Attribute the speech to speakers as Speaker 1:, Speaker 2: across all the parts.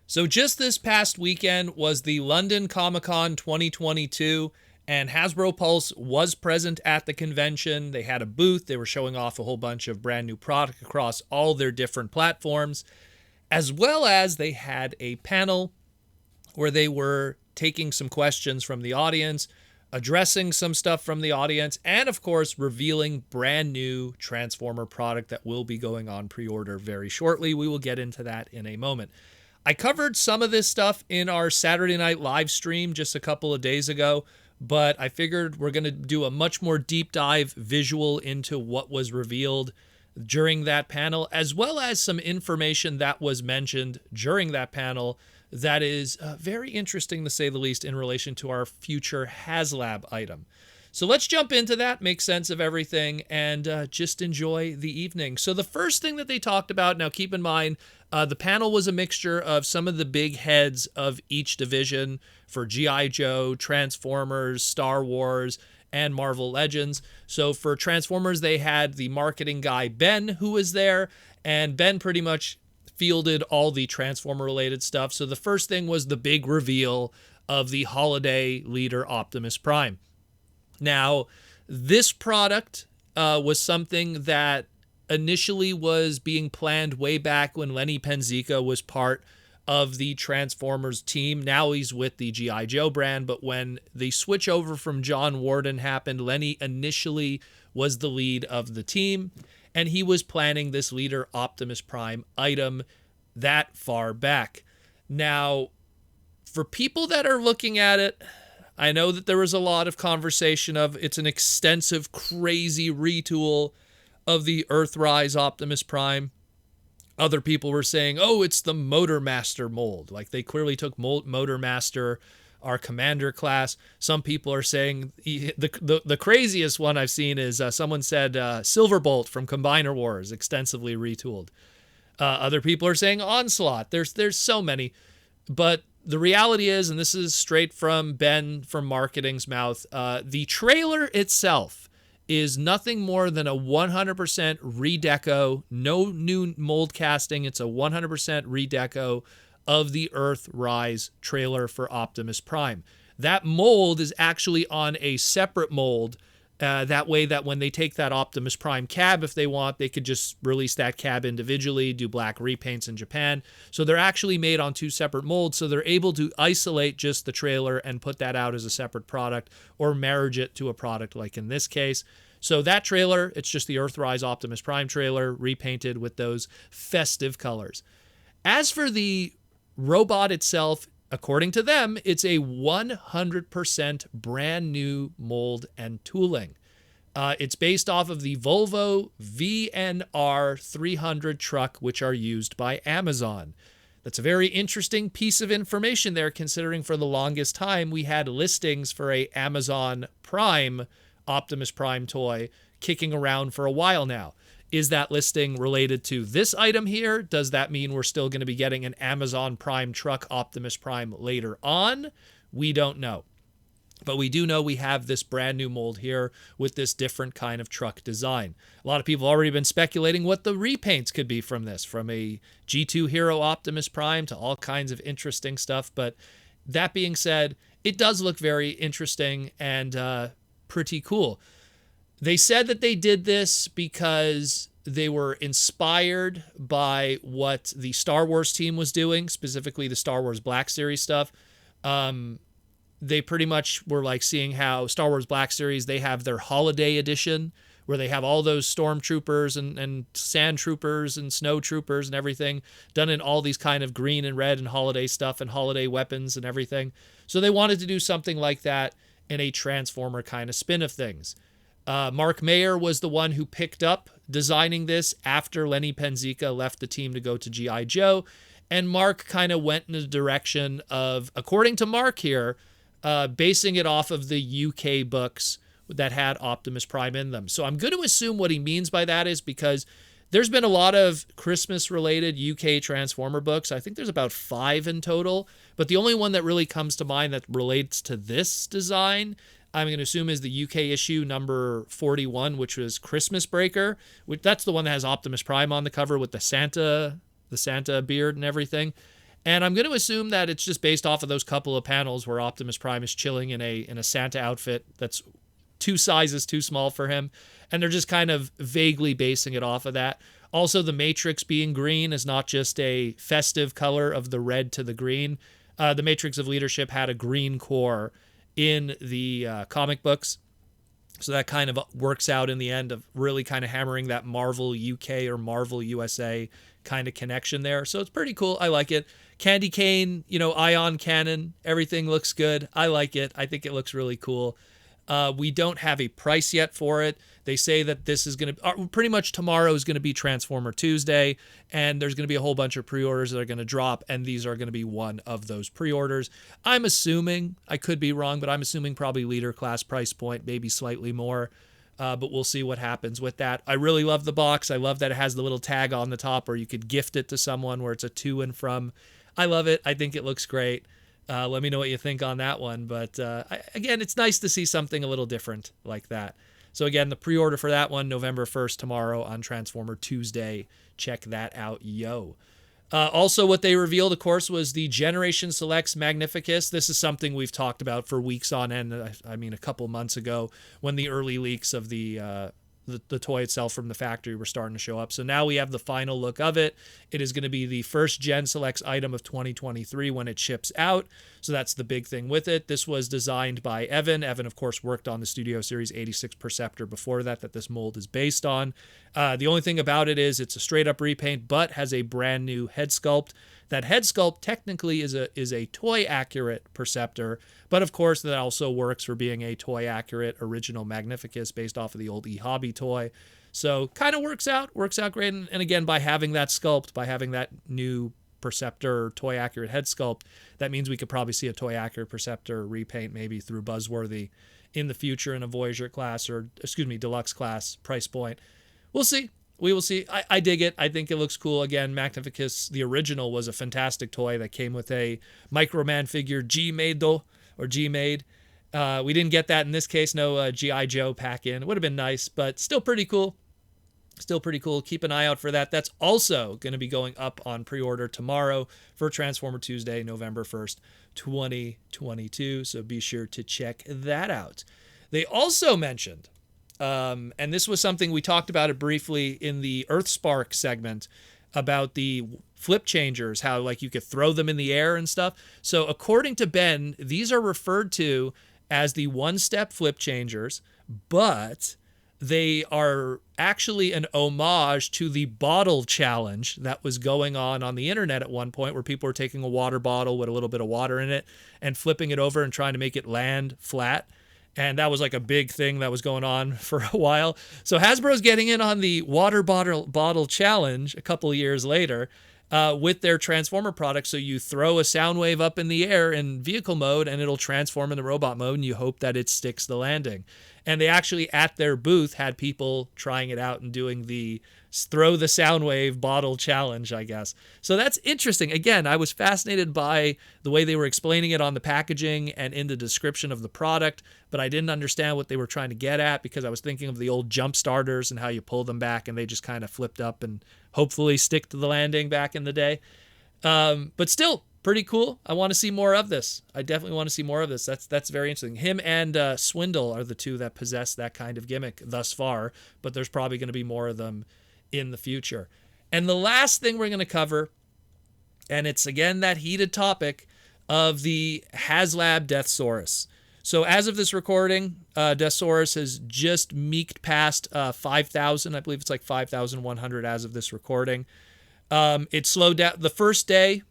Speaker 1: So just this past weekend was the London Comic Con 2022, and Hasbro Pulse was present at the convention. They had a booth. They were showing off a whole bunch of brand new product across all their different platforms, as well as they had a panel where they were taking some questions from the audience, addressing some stuff from the audience, and of course, revealing brand new Transformer product that will be going on pre-order very shortly. We will get into that in a moment. I covered some of this stuff in our Saturday night live stream just a couple of days ago, but I figured we're going to do a much more deep dive visual into what was revealed during that panel, as well as some information that was mentioned during that panel that is very interesting, to say the least, in relation to our future Haslab item. So let's jump into that, make sense of everything, and just enjoy the evening. So the first thing that they talked about, now keep in mind, the panel was a mixture of some of the big heads of each division for G.I. Joe, Transformers, Star Wars, and Marvel Legends. So for Transformers, they had the marketing guy, Ben, who was there, and Ben pretty much fielded all the Transformer-related stuff. So the first thing was the big reveal of the holiday leader, Optimus Prime. Now, this product was something that initially was being planned way back when Lenny Penzica was part of the Transformers team. Now he's with the G.I. Joe brand, but when the switch over from John Warden happened, Lenny initially was the lead of the team, and he was planning this leader Optimus Prime item that far back. Now, for people that are looking at it, I know that there was a lot of conversation of it's an extensive, crazy retool of the Earthrise Optimus Prime. Other people were saying, oh, it's the Motor Master mold. Like, they clearly took Motor Master, our commander class. Some people are saying, the craziest one I've seen is someone said Silverbolt from Combiner Wars, extensively retooled. Other people are saying Onslaught. There's so many. But the reality is, and this is straight from Ben from marketing's mouth, the trailer itself is nothing more than a 100% redeco, no new mold casting. It's a 100% redeco of the Earthrise trailer for Optimus Prime. That mold is actually on a separate mold. That way that when they take that Optimus Prime cab, if they want, they could just release that cab individually, do black repaints in Japan. So they're actually made on two separate molds, so they're able to isolate just the trailer and put that out as a separate product or marriage it to a product like in this case. So that trailer, it's just the Earthrise Optimus Prime trailer repainted with those festive colors. As for the robot itself, according to them, it's a 100% brand new mold and tooling. It's based off of the Volvo VNR 300 truck, which are used by Amazon. That's a very interesting piece of information there, considering for the longest time we had listings for a Amazon Prime Optimus Prime toy kicking around for a while now. Is that listing related to this item here? Does that mean we're still going to be getting an Amazon Prime truck Optimus Prime later on? We don't know. But we do know we have this brand new mold here with this different kind of truck design. A lot of people have already been speculating what the repaints could be from this, from a G2 Hero Optimus Prime to all kinds of interesting stuff. But that being said, it does look very interesting and pretty cool. They said that they did this because they were inspired by what the Star Wars team was doing, specifically the Star Wars Black Series stuff. They pretty much were like seeing how Star Wars Black Series, they have their holiday edition where they have all those stormtroopers and sand troopers and snow troopers and everything done in all these kind of green and red and holiday stuff and holiday weapons and everything. So they wanted to do something like that in a Transformer kind of spin of things. Mark Mayer was the one who picked up designing this after Lenny Penzica left the team to go to G.I. Joe. And Mark kind of went in the direction of, according to Mark here, basing it off of the UK books that had Optimus Prime in them. So I'm going to assume what he means by that is because there's been a lot of Christmas-related UK Transformer books. I think there's about 5 in total. But the only one that really comes to mind that relates to this design, I'm going to assume, is the UK issue number 41, which was Christmas Breaker. That's the one that has Optimus Prime on the cover with the Santa beard and everything. And I'm going to assume that it's just based off of those couple of panels where Optimus Prime is chilling in a Santa outfit that's 2 sizes too small for him. And they're just kind of vaguely basing it off of that. Also, the Matrix being green is not just a festive color of the red to the green. The Matrix of Leadership had a green core in the comic books. So that kind of works out in the end of really kind of hammering that Marvel UK or Marvel USA kind of connection there. So it's pretty cool. I like it. Candy cane, ion cannon, everything looks good. I like it. I think it looks really cool. We don't have a price yet for it. They say that this is going to, pretty much tomorrow is going to be Transformer Tuesday, and there's going to be a whole bunch of pre-orders that are going to drop, and these are going to be one of those pre-orders. I'm assuming, I could be wrong, but I'm assuming probably leader class price point, maybe slightly more, but we'll see what happens with that. I really love the box. I love that it has the little tag on the top where you could gift it to someone where it's a to and from. I love it. I think it looks great. Let me know what you think on that one. But again, it's nice to see something a little different like that. So again, the pre-order for that one, November 1st, tomorrow on Transformer Tuesday. Check that out, yo. Also, what they revealed, of course, was the Generation Selects Magnificus. This is something we've talked about for weeks on end. I mean, a couple months ago when the early leaks of the toy itself from the factory were starting to show up. So now we have the final look of it. It is going to be the first Gen Selects item of 2023 when it ships out. So that's the big thing with it. This was designed by Evan. Evan, of course, worked on the Studio Series 86 Perceptor before that this mold is based on. The only thing about it is it's a straight up repaint, but has a brand new head sculpt. That head sculpt technically is a toy accurate Perceptor, but of course that also works for being a toy accurate original Magnificus based off of the old eHobby toy. So kind of works out great. And again, by having that sculpt, by having that new Perceptor toy accurate head sculpt, that means we could probably see a toy accurate Perceptor repaint maybe through Buzzworthy in the future in a Voyager class or deluxe class price point. We'll see. We will see. I dig it. I think it looks cool. Again, Magnificus, the original, was a fantastic toy that came with a Microman figure, G-Made. We didn't get that in this case. No G.I. Joe pack in. It would have been nice, but still pretty cool. Keep an eye out for that. That's also going to be going up on pre-order tomorrow for Transformer Tuesday, November 1st, 2022. So be sure to check that out. They also mentioned, and this was something we talked about it briefly in the Earthspark segment about the flip changers, how like you could throw them in the air and stuff. So according to Ben, these are referred to as the one-step flip changers, but they are actually an homage to the bottle challenge that was going on the internet at one point, where people were taking a water bottle with a little bit of water in it and flipping it over and trying to make it land flat. And that was like a big thing that was going on for a while. So Hasbro's getting in on the water bottle challenge a couple years later with their Transformer product. So you throw a sound wave up in the air in vehicle mode and it'll transform into robot mode, and you hope that it sticks the landing. And they actually, at their booth, had people trying it out and doing the throw the sound wave bottle challenge, I guess. So that's interesting. Again, I was fascinated by the way they were explaining it on the packaging and in the description of the product, but I didn't understand what they were trying to get at, because I was thinking of the old jump starters and how you pull them back and they just kind of flipped up and hopefully stick to the landing back in the day. But still, pretty cool. I want to see more of this. I definitely want to see more of this. That's very interesting. Him and Swindle are the two that possess that kind of gimmick thus far, but there's probably going to be more of them in the future. And the last thing we're going to cover, and it's again that heated topic of the Haslab Deathsaurus. So as of this recording, Deathsaurus has just meeked past 5,000. I believe it's like 5,100 as of this recording. It slowed down. The first day,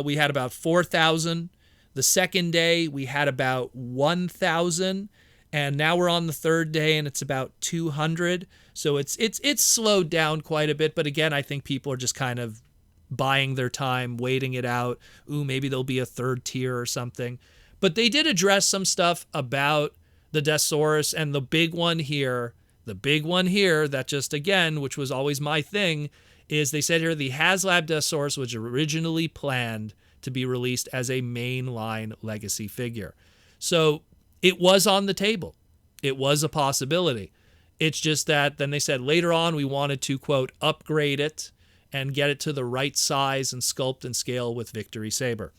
Speaker 1: we had about 4,000. The second day, we had about 1,000. And now we're on the third day, and it's about 200. So it's slowed down quite a bit. But again, I think people are just kind of buying their time, waiting it out. Ooh, maybe there'll be a third tier or something. But they did address some stuff about the Deathsaurus, and the big one here that just, again, which was always my thing, is they said here the Haslab Deathsaurus was originally planned to be released as a mainline legacy figure. So it was on the table. It was a possibility. It's just that then they said later on we wanted to, quote, upgrade it and get it to the right size and sculpt and scale with Victory Saber.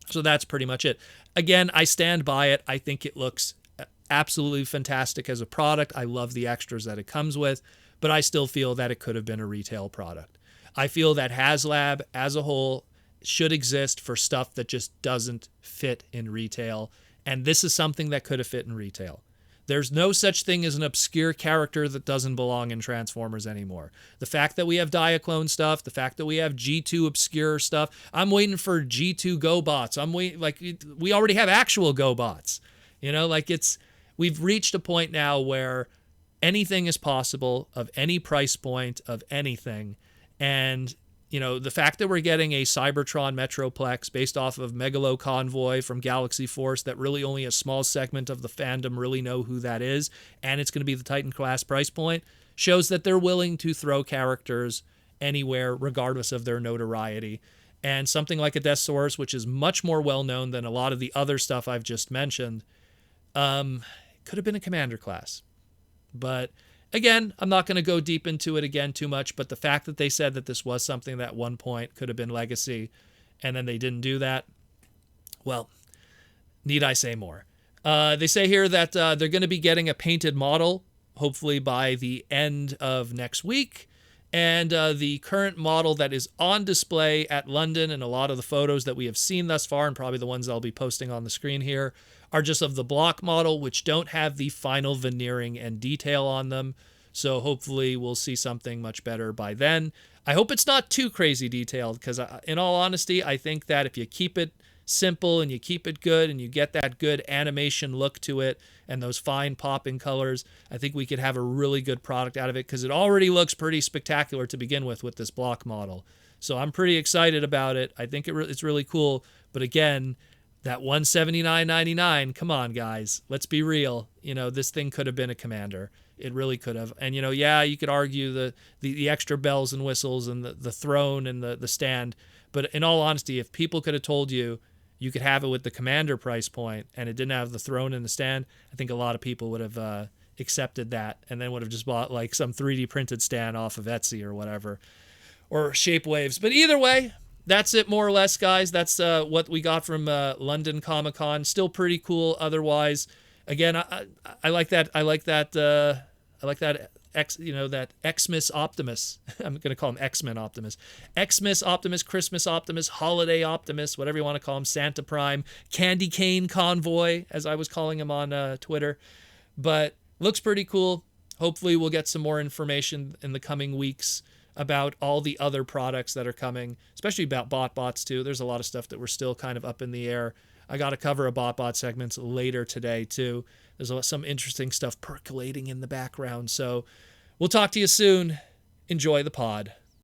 Speaker 1: So that's pretty much it. Again, I stand by it. I think it looks absolutely fantastic as a product. I love the extras that it comes with, but I still feel that it could have been a retail product. I feel that Haslab as a whole should exist for stuff that just doesn't fit in retail, and this is something that could have fit in retail. There's no such thing as an obscure character that doesn't belong in Transformers anymore. The fact that we have Diaclone stuff, the fact that we have G2 obscure stuff, I'm waiting for G2 GoBots. I'm waiting, like, we already have actual GoBots. You know, like, we've reached a point now where anything is possible, of any price point, of anything. And, you know, the fact that we're getting a Cybertron Metroplex based off of Megalo Convoy from Galaxy Force, that really only a small segment of the fandom really know who that is, and it's going to be the Titan class price point, shows that they're willing to throw characters anywhere regardless of their notoriety. And something like a Deathsaurus, which is much more well-known than a lot of the other stuff I've just mentioned, could have been a Commander class. But again, I'm not going to go deep into it again too much, but the fact that they said that this was something that at one point could have been Legacy, and then they didn't do that, well, need I say more? They say here that they're going to be getting a painted model, hopefully by the end of next week, and the current model that is on display at London, and a lot of the photos that we have seen thus far, and probably the ones I'll be posting on the screen here, are just of the block model, which don't have the final veneering and detail on them. So hopefully we'll see something much better by then. I hope it's not too crazy detailed, because in all honesty, I think that if you keep it simple and you keep it good and you get that good animation look to it and those fine popping colors, I think we could have a really good product out of it, because it already looks pretty spectacular to begin with this block model. So I'm pretty excited about it. I think it's really cool. But again, that $179.99, come on, guys. Let's be real. You know, this thing could have been a Commander. It really could have. And, you know, yeah, you could argue the extra bells and whistles and the throne and the stand. But in all honesty, if people could have told you you could have it with the Commander price point and it didn't have the throne and the stand, I think a lot of people would have accepted that, and then would have just bought like some 3D printed stand off of Etsy or whatever, or Shapewaves. But either way, that's it more or less, guys. That's what we got from London Comic Con. Still pretty cool otherwise. Again, I like that. I like that that Xmas Optimus. I'm going to call him X-Men Optimus. Xmas Optimus, Christmas Optimus, Holiday Optimus, whatever you want to call him, Santa Prime, Candy Cane Convoy, as I was calling him on Twitter. But looks pretty cool. Hopefully we'll get some more information in the coming weeks about all the other products that are coming, especially about BotBots too. There's a lot of stuff that we're still kind of up in the air. I got to cover a BotBot segments later today too. There's some interesting stuff percolating in the background. So we'll talk to you soon. Enjoy the pod.